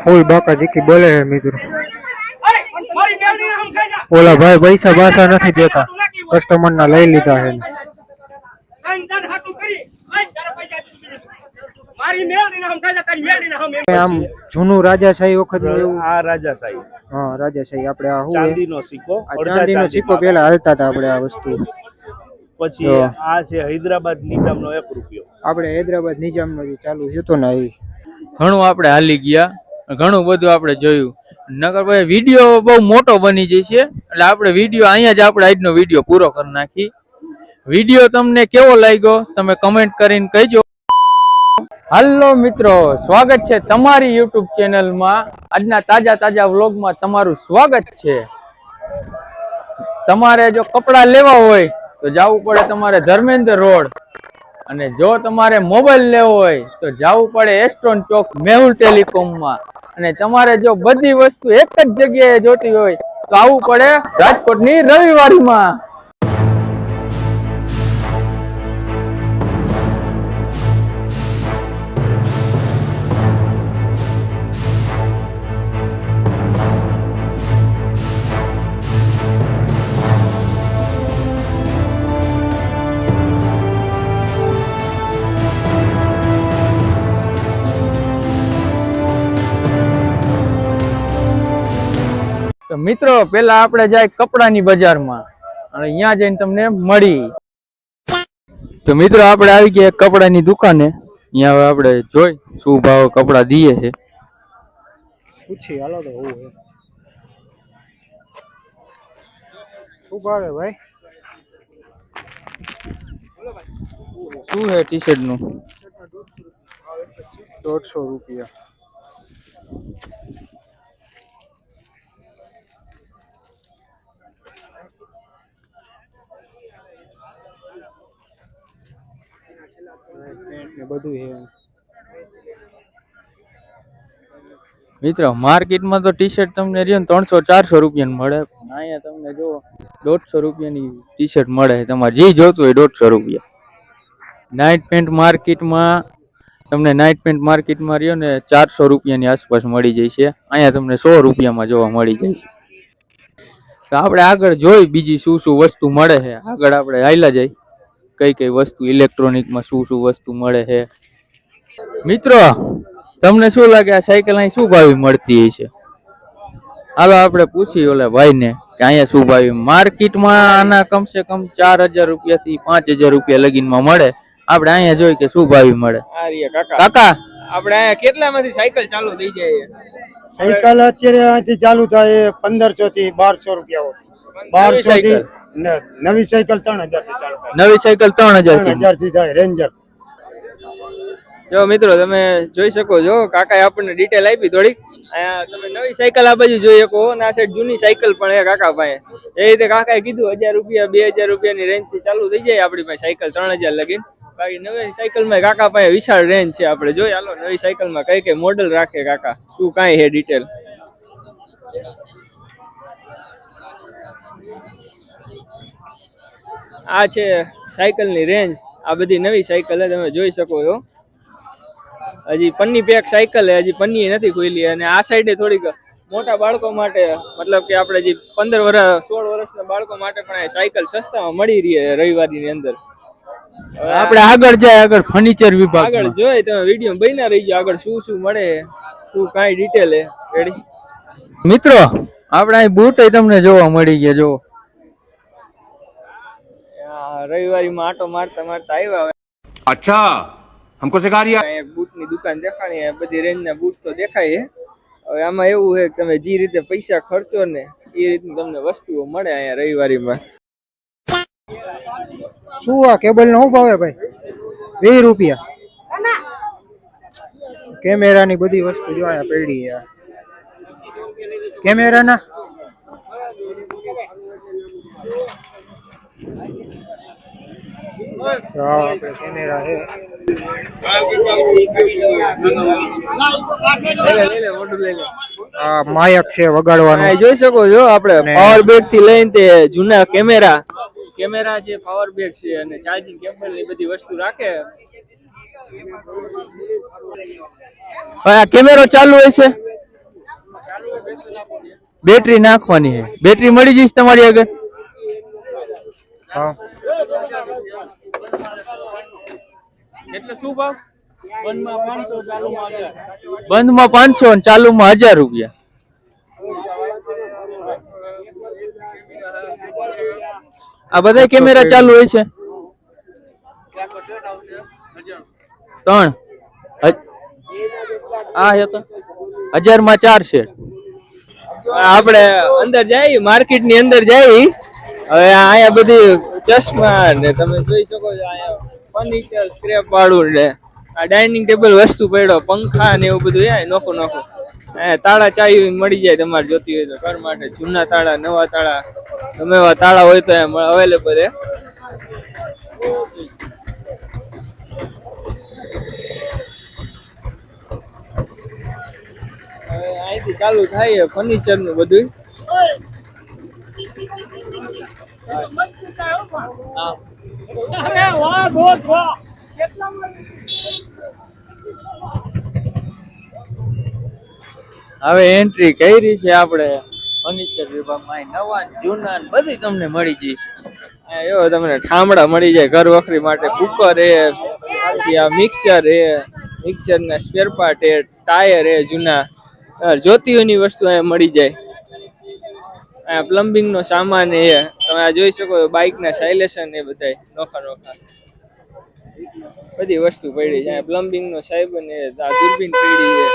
ફૂલ બાકા જીકી બોલે છે મિત્રો. ઓલા ભાઈ પૈસા પાછા નથી દેતા, કસ્ટમર ના લઈ લીધા છે. આમ જૂનું રાજાશાહી વખત આ રાજાશાહી, હા રાજાશાહી. આપણે આ ચાંદીનો સિક્કો, ચાંદીનો સિક્કો પેલા હાલતા હતા આપણે આ વસ્તુ. પછી આ છે હૈદરાબાદ નિજામનો 1 રૂપિયો. આપણે હૈદરાબાદ નિજામનો જે ચાલુ હતો ને એ ઘણું આપણે હાલી ગયા, ઘણું બધું આપણે જોયું. નગર ભાઈ વિડીયો બહુ મોટો બની જશે, એટલે આપણે વિડીયો અહીંયા જ આપણે આજનો વિડીયો પૂરો કરી નાખી. વિડીયો તમને કેવો લાગ્યો તમે કમેન્ટ કરીને કહેજો. હાલો મિત્રો, સ્વાગત છે તમારી યુટ્યુબ ચેનલમાં. આજના તાજા વ્લોગમાં તમારું સ્વાગત છે. તમારે જો કપડા લેવા હોય તો જવું પડે તમારે ધર્મેન્દ્ર રોડ, અને જો તમારે મોબાઈલ લેવો હોય તો જવું પડે એસ્ટ્રોન ચોક મેહુલ ટેલિકોમમાં. અને તમારે જો બધી વસ્તુ એક જ જગ્યાએ જોતી હોય તો આવવું પડે રાજકોટની રવિવારીમાં. તો મિત્રો પેલા આપણે જાય કપડાની બજારમાં, અને અહીંયા જઈને તમને મળી. તો મિત્રો આપણે આવી ગયા કપડાની દુકાને. અહીંયા હવે આપણે જોઈ શું ભાવ કપડા દઈએ છે. પૂછી હાલો તો હું શું ભાવે ભાઈ? શું છે ટી શર્ટ નું? 150 રૂપિયા. બધું છે મિત્રો માર્કેટમાં તો ટી શર્ટ તમને રહ્યો ને 300-400 રૂપિયાની મળે. અહીંયા તમને જો 150 રૂપિયાની ટી શર્ટ મળે. તમારે જે જોતું હોય 150 રૂપિયા. નાઇટ પેન્ટ માર્કેટમાં તમને રહ્યો ને 400 રૂપિયાની આસપાસ મળી જાય છે. અહીંયા તમને 100 રૂપિયામાં જોવા મળી જાય છે. તો આપણે આગળ જોઈ બીજી શું વસ્તુ મળે છે. આગળ આપણે હાલ્યા જાય કઈ વસ્તુ ઇલેક્ટ્રોનિકમાં શું વસ્તુ મળે છે. મિત્રો તમને શું લાગે આ સાયકલ અહીં શું ભાવે મળતી છે? હાલો આપણે પૂછી ઓલા ભાઈને કે અહીંયા શું ભાવે. માર્કેટમાં આના કમસે કમ 4000 રૂપિયાથી 5000 રૂપિયા લગીનમાં મળે. આપણે અહીંયા જોઈ કે શું ભાવે મળે. કાકા આપણે અહીંયા કેટલામાંથી સાયકલ ચાલુ થઈ જાય? સાયકલ અત્યારે અહીંથી ચાલુ થાય 1500 થી 1200 રૂપિયા. 1200 થી નવી સાયકલ 3000 થી ચાલુ થાય. નવી સાયકલ 3000 થી થાય રેન્જર. જો મિત્રો તમે જોઈ શકો છો, કાકાએ આપણને ડિટેલ આપી થોડીક. અહીંયા તમે નવી સાયકલ આ બાજુ જોઈ શકો, અને આ સાઈડ જૂની સાયકલ પણ છે કાકા પાસે. એ રીતે કાકાએ કીધું 1000 રૂપિયા 2000 રૂપિયાની રેન્જ થી ચાલુ થઈ જાય આપણી પાસે સાયકલ 3000 લગીન. બાકી નવી સાયકલમાં કાકા પાસે વિશાળ રેન્જ છે. આપણે જોઈએ હાલો નવી સાયકલમાં કઈ મોડલ રાખે કાકા, શું કાંઈ છે ડિટેલ. આ છે સાયકલની રેન્જ. આ બધી નવી સાયકલ તમે જોઈ શકો છો. હજી પન્ની પેક સાયકલ છે, હજી પન્ની નથી ખુલી. અને આ સાઈડે થોડીક મોટા બાળકો માટે, મતલબ કે આપણે જે 15 વર્ષ 16 વર્ષના બાળકો માટે પણ સાયકલ સસ્તામાં મળી રહી છે રવિવારની અંદર. આપણે આગળ જાય, આગળ ફર્નિચર વિભાગ આગળ જોઈ તમે વિડીયો બન્યા રહી ગયો. આગળ શું મળે, શું કાંઈ ડિટેલ છે રેડી. મિત્રો આપણે અહીં બૂટ તમને જોવા મળી ગયા. જો રવિવારીમાં આટો મારતા આવ્યા. અચ્છા हमको सिखा रिया. એક બૂટની દુકાન દેખાણી, બધી રેન્જના બૂટ તો દેખાય છે. હવે આમાં એવું છે કે તમે જે રીતે પૈસા ખર્ચો ને એ રીતની તમને વસ્તુઓ મળે અહીંયા રવિવારીમાં. શું આ કેબલ નો શું ભાવે ભાઈ? 20 રૂપિયા. કેમેરાની બધી વસ્તુ જો અહીંયા પડી છે. કેમેરાના કેમેરા છે. માયક છે વગાડવાનું, જોઈ શકો છો. આપણે પાવર બેગ થી લઈને તે જૂના કેમેરા છે, પાવર બેગ છે, અને ચાર્જિંગ કેબલ ની બધી વસ્તુ રાખે. આ કેમેરો ચાલુ હોય છે. બેટરી નાખવાની છે. બેટરી મળી જઈશ તમારી આગળ? હા એટલે શું ભાવ? બંધમાં 500 અને ચાલુમાં 1000 રૂપિયા. આ બધા કેમેરા ચાલુ હોય છે? 3 આ હે તો 1000 માં 4 છે. આપણે અંદર જઈએ, માર્કેટ ની અંદર જઈએ. હવે અહીંયા બધી ચશ્મા ને તમે જોઈ શકો છો, અહીંયા ફર્નિચર સ્ક્રેપ વાળું ને આ ડાઇનિંગ ટેબલ વસ્તુ પડ્યો, પંખા ને એવું બધું છે નોખું નોખું. તાળા ચાવી મળી જાય તમારે જોતી હોય તો ઘર માટે. જૂના તાળા, નવા તાળા, ગમે એવા તાળા હોય તો અવેલેબલ છે. હવે અહીંથી ચાલુ થાય ફર્નિચર નું બધું. હવે એન્ટ્રી કરી છે આપણે ફર્નિચર વિભાગમાં. નવા જૂના બધી તમને મળી જશે. એવો તમને ઠામડા મળી જાય ઘર વખરી માટે. કુકર એ, પછી આ મિક્સર એ, મિક્સર ના સ્પેર પાર્ટ એ, ટાયર એ જૂના, જોતીઓની વસ્તુ અહીંયા મળી જાય. અહીંયા પ્લમ્બિંગ નો સામાન એ તમે આ જોઈ શકો, બાઇક ના સાયલેશન એ બધા નોખા નોખા બધી વસ્તુ પડી છે. પ્લમ્બિંગ નો સાહેબ ને આ દૂરબીન પડી છે.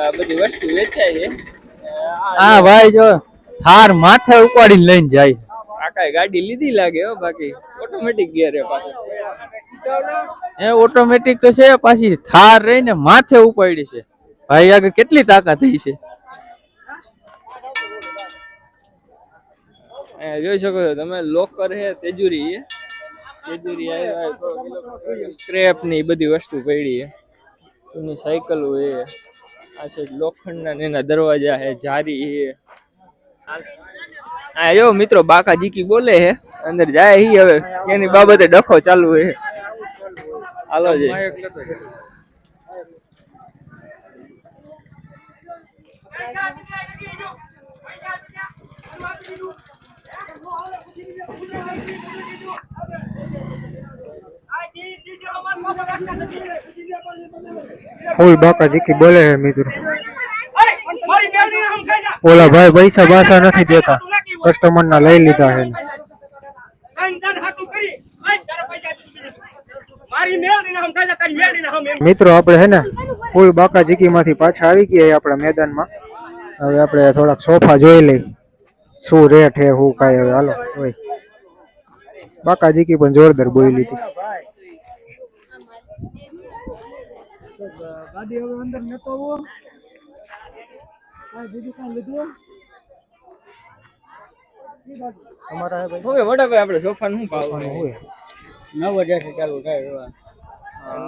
આ બધી વસ્તુ વેચાય છે. હા ભાઈ જો થાર માથે ઉપાડીને લઈને જાય. કાકાએ ગાડી લીધી લાગે હો, બાકી ઓટોમેટિક ગિયર હે પાછો. એ ઓટોમેટિક તો છે, પાછી થાર રહીને માથે ઉપાડી છે. ભાઈ આગળ કેટલી તાકાત થઈ છે. જોઈ શકો છો તમે, લોકર હે, તેજુરી હે, તેજુરી સ્ક્રેપ ની બધી વસ્તુ પડી છે. જૂની સાયકલ હોય, આ સાઈડ લોખંડના એના દરવાજા હે, જારી હે. હા જો મિત્રો, બાકા જીકી બોલે હે, અંદર જાય હી. હવે એની બાબતે ડખો ચાલુ હે. હાલો જઈ. ફૂલ બાકા જીકી બોલે છે મિત્રો. ઓલા ભાઈ પૈસા બાસા નથી દેતા, કસ્ટમર ના લઈ લીધા છે. મિત્રો આપણે હે ને ફૂલ બાકા જીકી માંથી પાછા આવી ગયા આપણા મેદાનમાં. હવે આપણે થોડાક સોફા જોઈ લઈ, શું રેટ હે શું કાંઈ. હવે હાલો હોય. બાકા જીકી પણ જોરદાર બોલી હતી. ગાડી હવે અંદર નતો આવો. આ બીજું કાંઈ લીધું અમારા હે ભાઈ. ઓકે મોટા ભાઈ, આપણે સોફા નું ભાવ હોય 9000 થી ચાલુ થાય.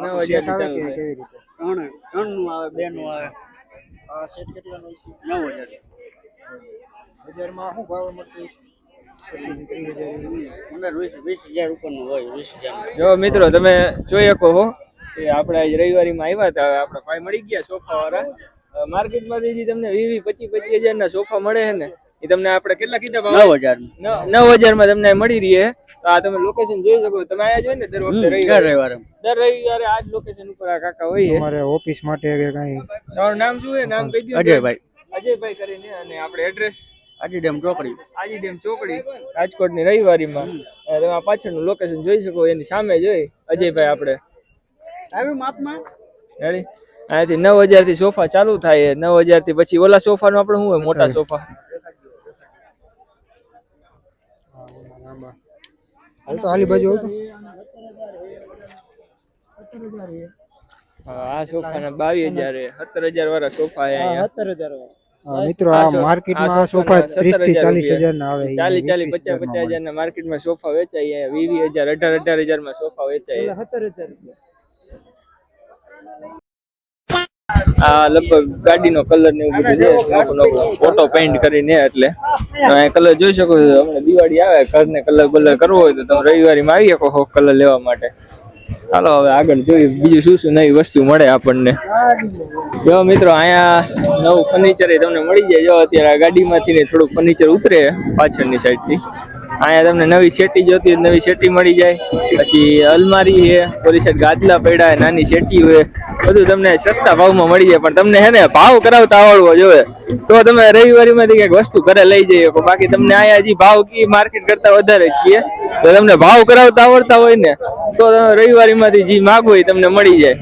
9000 થી ચાલુ કેવી થાય. રીતે? ત્રણ નું આવે, 2 નું આવે. આ સેટ કેટલાનો છે? 9000. 1000 માં શું ભાવ મળતું? 20000 ઉપરનું હોય. 20000. જો મિત્રો તમે જોઈ શકો છો કે આપણે આજ રવિવારીમાં આવ્યા હતા. હવે આપણા ભાઈ મળી ગયા સોફા વાળા. માર્કેટમાંથી તમને 20-25 હજાર ના સોફા મળે છે ને, એ તમને આપણે કેટલા કીધા ભાવ? 9000 માં તમને મળી રહી છે. તો આ તમે લોકેશન જોઈ શકો. તમે આયા જોઈ ને દર વખતે રવિવારે આ જ લોકેશન ઉપર આ કાકા હોય છે. અમારે ઓફિસ માટે કે કાંઈ? તમારું નામ શું છે? નામ કહી દો. અજયભાઈ. અજયભાઈ કરીને. અને આપણે એડ્રેસ આજી ડેમ ચોકડી, રાજકોટ ની રવિવારીમાં. તમે આ પાછળનું લોકેશન જોઈ શકો, એની સામે જોઈ અજયભાઈ આપણે આવ્યું માપમાં. રેડી. અહીંયાથી 9000 થી સોફા ચાલુ થાય. 9000 થી પછી ઓલા સોફા નું આપણે શું હોય, મોટા સોફા. હાલ તો હાલી બાજુ આવતો. આ સોફા ના 22000 17,000 વાળા સોફા છે અહીંયા. 17,000 મિત્રો આ માર્કેટમાં આ સોફા 30 થી 40,000 ના આવે. 40-50 હજાર ના માર્કેટમાં સોફા વેચાય. 20,000 18,000 માં સોફા વેચાય. 17,000. આ લગભગ ગાડીનો કલર ને એવું બધું છે, નોખો ફોટો પેઇન્ટ કરીને. એટલે તમે કલર જોઈ શકો છો. હમણાં દિવાળી આવે, ઘરને કલર બલર કરવો હોય તો તમે રવિવારીમાં આવી શકો કલર લેવા માટે. ચાલો હવે આગળ જોઈએ બીજું શું શું નવી વસ્તુ મળે આપણને. જો મિત્રો અહીંયા નવું ફર્નિચર તમને મળી જાય. જો અત્યારે આ ગાડીમાંથી ને થોડુંક ફર્નિચર ઉતરે પાછળની સાઈડથી. અહીંયા તમને નવી સેટી જોતી હોય નવી સેટી મળી જાય. પછી અલમારી છે, ઓલી સાઈડ ગાદલા પડ્યા, નાની સેટી હોય, બધું તમને સસ્તા ભાવમાં મળી જાય. પણ તમને હે ને ભાવ કરાવતા આવડવો જોઈએ તો તમે રવિવારીમાંથી કંઈક વસ્તુ ઘરે લઈ જઈએ. બાકી તમને અહીંયા હજી ભાવ કી માર્કેટ કરતા વધારે જ કીએ. તો તમને ભાવ કરાવતા આવડતા હોય ને તો તમે રવિવારીમાંથી જે માગો એ તમને મળી જાય.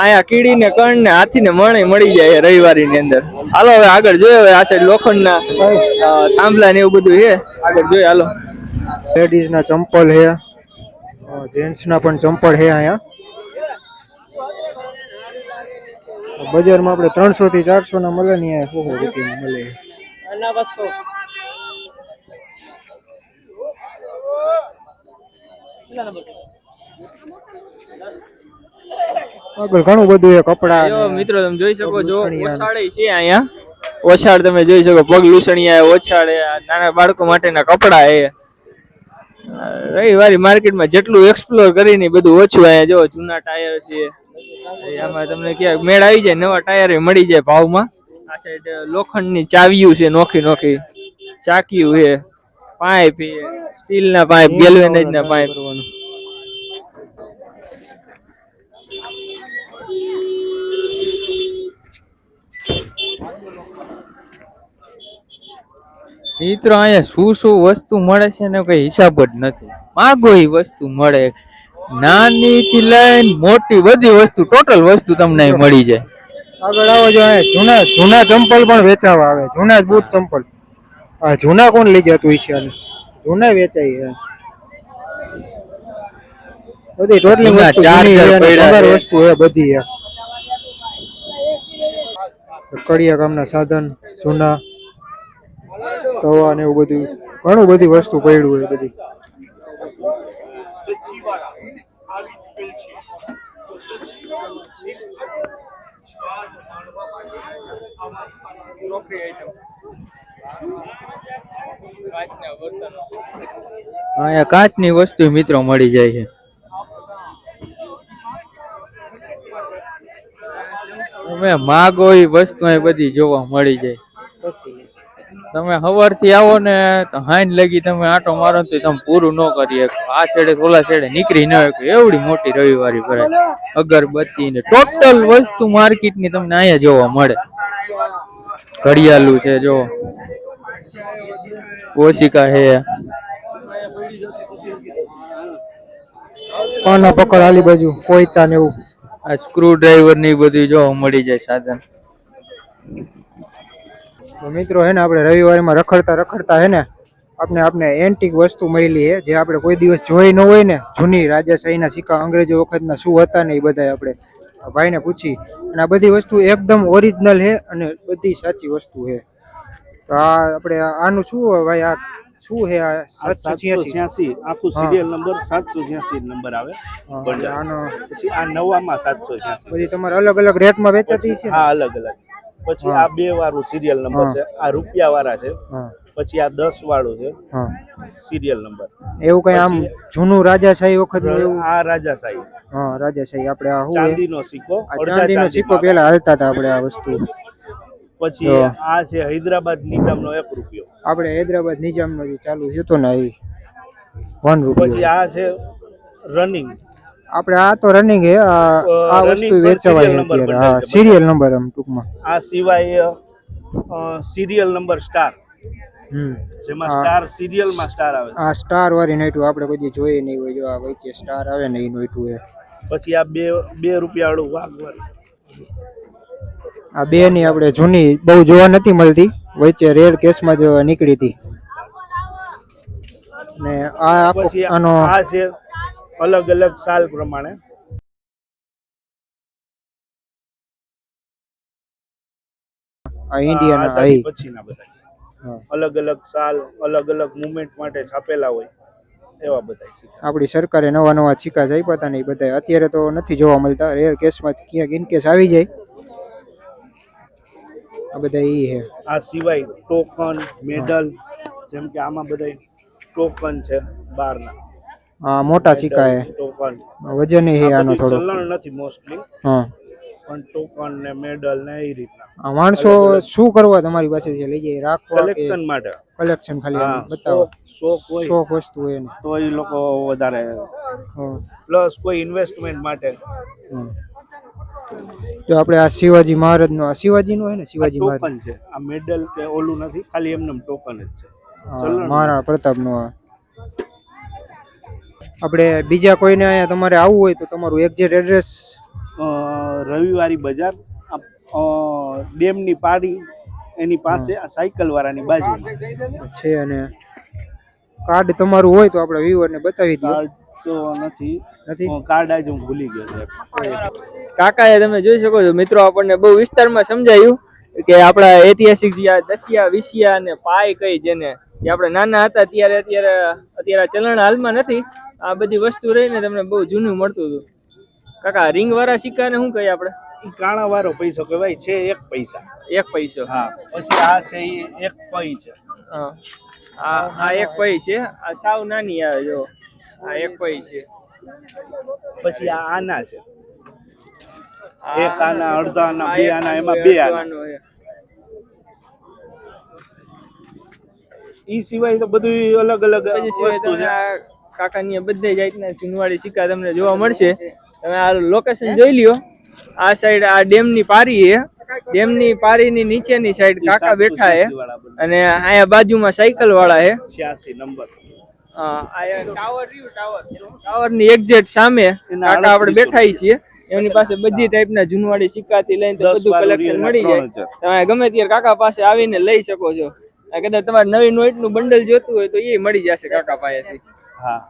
અહીંયા કીડી ને કણ ને હાથી ને મણે મળી જાય રવિવારી ની અંદર. હાલો હવે આગળ જોઈએ. હવે આ સાઈડ લોખંડના થાંભલા ને એવું બધું છે. આગળ જોઈએ હાલો. લેડીઝ ના ચંપલ છે, જેન્ટ્સ ના પણ ચંપલ છે. અહીંયા બજારમાં આપણે 300 થી 400 ના મળે ને અહીંયા 100 રૂપિયા મળે. આગળ ઘણું બધું છે કપડા. જો મિત્રો તમે જોઈ શકો છો ઓછાળે છે અહીંયા. ઓછાળ તમે જોઈ શકો, પગ લૂસણિયા ઓછાળે, નાના બાળકો માટેના કપડા છે. રવિવારી માર્કેટમાં જેટલું એક્સપ્લોર કરીને બધું ઓછું. અહીંયા જો જૂના ટાયર છે, આમાં તમને ક્યાંક મેળ આવી જાય નવા ટાયર મળી જાય ભાવમાં. આ સાઈડ લોખંડની ચાવીયું છે, નોખી નોખી ચાકીયું છે, પાઇપ છે, સ્ટીલના પાઇપ, ગેલ્વેનાઇઝના પાઇપ. મિત્રો અહીંયા શું શું વસ્તુ મળે છે ને કઈ હિસાબ જ નથી. માગો એ વસ્તુ મળે, નાની થી લઈને મોટી બધી વસ્તુ, ટોટલ વસ્તુ તમને અહીં મળી જાય. આગળ આવો જો જૂના જૂના ચંપલ પણ વેચાવા આવે. જૂના બૂટ ચંપલ આ જૂના કોણ લઈ જતું હશે? જૂના વેચાય છે બધી ટોટલી વસ્તુ છે બધી. કડિયા કામના સાધન જૂના તવા ને એવું બધું ઘણું બધી વસ્તુ પડ્યું હોય બધી. અહીંયા કાચની વસ્તુ મિત્રો મળી જાય છે. તમે માગો એ વસ્તુ અહીં બધી જોવા મળી જાય. તમે સવારથી આવો ને તો હાઈન લગી તમે આટો મારો તો તમે પૂરું ન કરી શકો. આ છેડે ઓલા છેડે નીકળી ન શકો એવડી મોટી રવિવારી ભરાય. અગરબત્તી ને ટોટલ વસ્તુ માર્કેટની તમને અહીંયા જોવા મળે. ઘડિયાળું છે, જો ઓશિકા છે, પાના પકડ આલી બાજુ કોઈતા ને એવું. આ સ્ક્રૂ ડ્રાઈવર ની બધું જોવા મળી જાય સાધન. મિત્રો હે ને આપણે રવિવારમાં રખડતા રખડતા હે ને આપણે એન્ટિક વસ્તુ મળી છે જે આપણે કોઈ દિવસ જોઈ ન હોય ને. જૂની રાજાશાહીના સિક્કા, અંગ્રેજો વખતના શું હતા ને એ બધા આપણે ભાઈને પૂછી. અને આ બધી વસ્તુ એકદમ ઓરિજિનલ છે અને બધી સાચી વસ્તુ છે. તો આ આપણે આનું શું ભાઈ, આ શું છે? આ 786 આખું સિરિયલ નંબર 786 નંબર આવે. આનો પછી આ નવામાં 786 બધી તમારે અલગ અલગ રેટમાં વેચાતી છે? હા, અલગ અલગ. પછી આ 2 વાળું સિરિયલ નંબર છે, આ રૂપિયા વાળા છે. પછી આ 10 વાળું છે સિરિયલ નંબર. એવું કઈ આમ જૂનું રાજાશાહી વખત નું? આ રાજાશાહી. હા, રાજાશાહી. આપણે આ ચાંદીનો સિક્કો, ચાંદીનો સિક્કો પેલા હાલતા હતા આપણે આ વસ્તુ. પછી આ છે હૈદરાબાદ નિજામનો 1 રૂપિયો. આપણે હૈદરાબાદ નિજામનો જે ચાલુ હતો ને એ 1 રૂપિયો. પછી આ છે રનિંગ. આપણે આ તો રનિંગ હે. આ વસ્તુ વેચવાય અત્યારે. હા, સિરિયલ નંબર આમ ટૂંકમાં. આ સિવાય સિરિયલ નંબર સ્ટાર, જેમાં સ્ટાર સિરિયલમાં સ્ટાર આવે. આ સ્ટાર વાળી નાઈટું આપણે કોઈ જોઈ નહીં હોય. જો આ વચ્ચે સ્ટાર આવે ને એ નાઈટું હે. પછી આ 2 રૂપિયા વાળું વાઘવાળી. આ 2 ની આપણે જૂની બહુ જોવા નથી મળતી, વચ્ચે રેર કેસમાં જ નીકળી હતી. ને આ પછી આનો આ છે અલગ અલગ સાલ પ્રમાણે. આ ઇન્ડિયન આઝાદી પછીના બધા અલગ અલગ સાલ, અલગ અલગ મુવમેન્ટ માટે છાપેલા હોય એવા બધા સિક્કા. આપણી સરકારે નવા નવા સિક્કા જ આપ્યા હતા ને એ બધા અત્યારે તો નથી જોવા મળતા. રેર કેસમાં ક્યાંક ઇનકેસ આવી જાય. આ બધા ઈ છે. આ સિવાય ટોકન, મેડલ, જેમ કે આમાં બધા ટોકન છે 12ના. હા મોટા સિક્કા હે, ટોકન વજન હે આ આનો બધું થોડો. ચલણ નથી મોસ્ટલી, હા પણ ટોકન ને મેડલ ને એ રીતના આ માણસો શું કરવા તમારી પાસેથી લઈ જાય, રાખવા કે કલેક્શન માટે. કલેક્શન ખાલી આમ હા, બતાવો, શોખ હોય શોખ વસ્તુ હોય ને. તો એ લોકો વધારે, હા. પ્લસ કોઈ ઇન્વેસ્ટમેન્ટ માટે. હમ. તો આપણે આ શિવાજી મહારાજ નો, આ શિવાજી નો હે ને, આ શિવાજી મહારાજ ટોકન છે, આ મેડલ કે ઓલું નથી, ખાલી એમને ટોકન જ છે. મહારાણા પ્રતાપ નો. આપણે બીજા કોઈને અહીંયા તમારે આવવું હોય તો તમારું એક્ઝેક્ટ એડ્રેસ. રવિવારી બજાર ડેમની પાડી એની પાસે આ સાયકલ વાળાની બાજુમાં છે, અને કાર્ડ તમારું હોય તો આપણે વ્યુઅરને બતાવી દઈએ. કાર્ડ તો નથી, નથી? કાર્ડ આજે હું ભૂલી ગયો છે. કાકાએ તમે જોઈ શકો છો મિત્રો, આપણને બહુ વિસ્તારમાં સમજાયું કે આપણા ઐતિહાસિક જે આ દસિયા વિસિયા અને પાય કઈ જેને જે આપણે નાના હતા ત્યારે અત્યારે ચલણ હાલમાં નથી, આ બધી વસ્તુ રહીને તમને બહુ જૂનું મળતું હતું. કાકા રિંગ વાળા સિક્કાને શું કહીએ આપણે? ઈ કાણા વાળો પૈસો કહેવાય છે, 1 પૈસા. 1 પૈસો. હા, પછી આ છે ઈ 1 પૈ છે. હા, આ 1 પૈ છે, આ સાવ નાની આવે જો, આ 1 પૈ છે. પછી આ આના છે, 1 આના, અડધા આના, 2 આના, એમાં 2 આના. ઈ સિવાય તો બધું અલગ અલગ વસ્તુ છે. કાકાની બધે જાતના ચૂનવાડી સિક્કા તમને જોવા મળશે. તમે આ લોકેશન જોઈ લ્યો. આ સાઈડ આ ડેમની પારી છે, ડેમની પારીની નીચેની સાઈડ કાકા બેઠા છે, અને અહીંયા બાજુમાં સાયકલ વાળા છે. 86 નંબર. ટાવર ની એક્ઝેક્ટ સામે કાકા આપણે બેઠા છીએ. એમની પાસે બધી ટાઈપના જૂનવાડી સિક્કાથી લઈને બધું કલેક્શન મળી જાય. તમે ગમે ત્યારે કાકા પાસે આવીને લઈ શકો છો. કદાચ તમારે નવી નોટનું બંડલ જોતું હોય તો એ મળી જશે કાકા પાસેથી. હા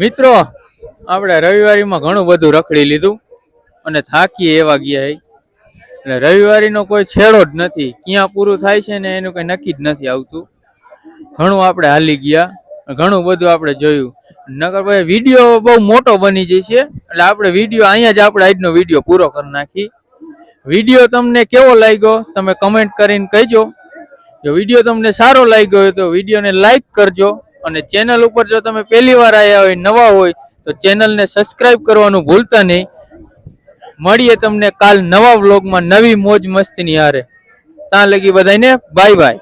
મિત્રો, આપણે રવિવારીમાં ઘણું બધું રખડી લીધું અને થાકી એવા ગયા. એટલે રવિવારીનો કોઈ છેડો જ નથી, ક્યાં પૂરું થાય છે ને એનું કઈ નક્કી જ નથી આવતું. ઘણું આપણે હાલી ગયા, ઘણું બધું આપણે જોયું. નગર ભાઈ વિડીયો બહુ મોટો બની જશે, એટલે આપણે વિડીયો અહીંયા જ આપણે આજનો વિડીયો પૂરો કરી નાખી. વિડીયો તમને કેવો લાગ્યો તમે કમેન્ટ કરીને કહેજો. જો વિડીયો તમને સારો લાગ્યો હોય તો વિડીયોને લાઈક કરજો, અને ચેનલ ઉપર જો તમે પહેલી વાર આવ્યા હોય, નવા હોય, તો ચેનલને સબસ્ક્રાઇબ કરવાનું ભૂલતા નહીં. મળીએ તમને કાલ નવા વ્લોગમાં નવી મોજ મસ્તીની હારે. ત્યાં લગી બધાને બાય બાય.